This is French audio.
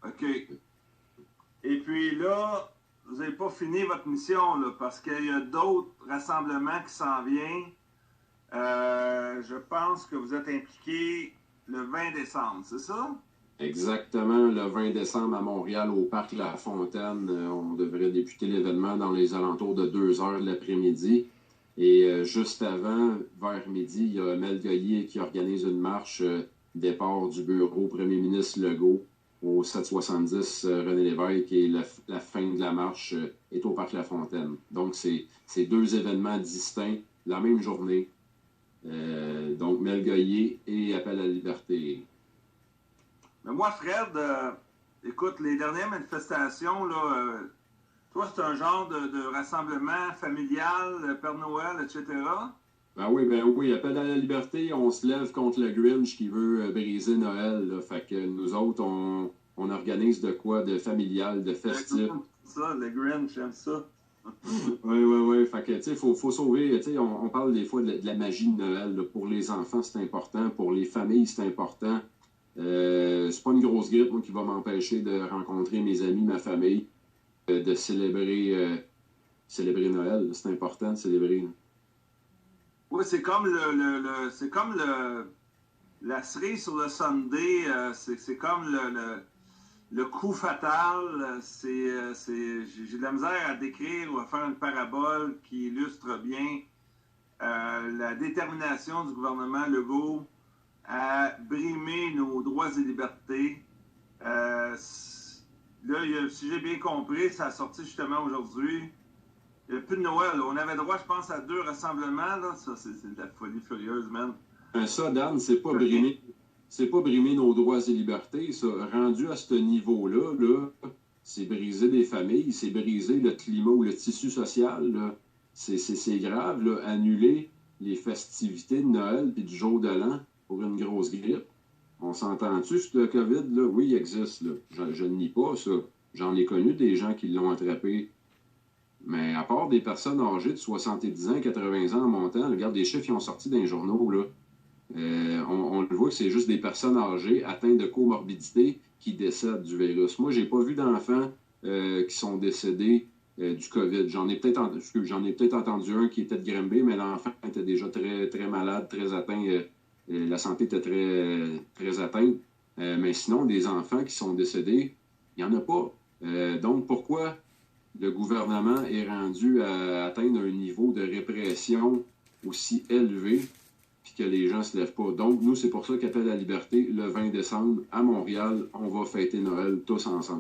OK. Et puis là, vous n'avez pas fini votre mission, là, parce qu'il y a d'autres rassemblements qui s'en viennent. Je pense que vous êtes impliqué le 20 décembre, c'est ça? Exactement, le 20 décembre à Montréal, au Parc La Fontaine. On devrait débuter l'événement dans les alentours de 2 heures de l'après-midi. Et juste avant, vers midi, il y a Mel Goyer qui organise une marche départ du bureau premier ministre Legault au 770 René Lévesque, et la fin de la marche est au Parc La Fontaine. Donc, c'est deux événements distincts la même journée. Donc, Mel Goyer et Appel à la liberté. Mais moi, Fred, écoute, les dernières manifestations, là, toi, c'est un genre de rassemblement familial, Père Noël, etc. Ben oui, Appel à la liberté, on se lève contre le Grinch qui veut briser Noël. Là. Fait que nous autres, on organise de quoi? De familial, de festif. Ça, le Grinch, j'aime ça. Oui. Fait que, tu sais, faut sauver. Tu sais, on parle des fois de la magie de Noël. Là. Pour les enfants, c'est important. Pour les familles, c'est important. C'est pas une grosse grippe, moi, qui va m'empêcher de rencontrer mes amis, ma famille, de célébrer Noël. C'est important de célébrer. Là. Oui, c'est comme c'est comme la cerise sur le sundae, c'est comme le coup fatal. J'ai de la misère à décrire ou à faire une parabole qui illustre bien la détermination du gouvernement Legault à brimer nos droits et libertés. Là, si j'ai bien compris, ça a sorti justement aujourd'hui. Il n'y a plus de Noël. On avait droit, je pense, à 2 rassemblements. Là. Ça, c'est de la folie furieuse, man. Ça, Dan, c'est pas brimer nos droits et libertés. Ça. Rendu à ce niveau-là, là, c'est briser des familles, c'est briser le climat ou le tissu social. Là. C'est grave, là, annuler les festivités de Noël et du jour de l'an pour une grosse grippe. On s'entend-tu, ce COVID, là? Oui, il existe. Là. Je ne nie pas ça. J'en ai connu des gens qui l'ont attrapé. Mais à part des personnes âgées de 70 ans, 80 ans en montant, regarde, des chiffres qui ont sorti dans les journaux, là. On le voit que c'est juste des personnes âgées atteintes de comorbidité qui décèdent du virus. Moi, j'ai pas vu d'enfants qui sont décédés du COVID. J'en ai peut-être entendu un qui était de Granby, mais l'enfant était déjà très, très malade, très atteint. La santé était très, très atteinte. Mais sinon, des enfants qui sont décédés, il n'y en a pas. Donc, pourquoi le gouvernement est rendu à atteindre un niveau de répression aussi élevé puis que les gens ne se lèvent pas? Donc, nous, c'est pour ça qu'Appel à la liberté, le 20 décembre, à Montréal, on va fêter Noël tous ensemble.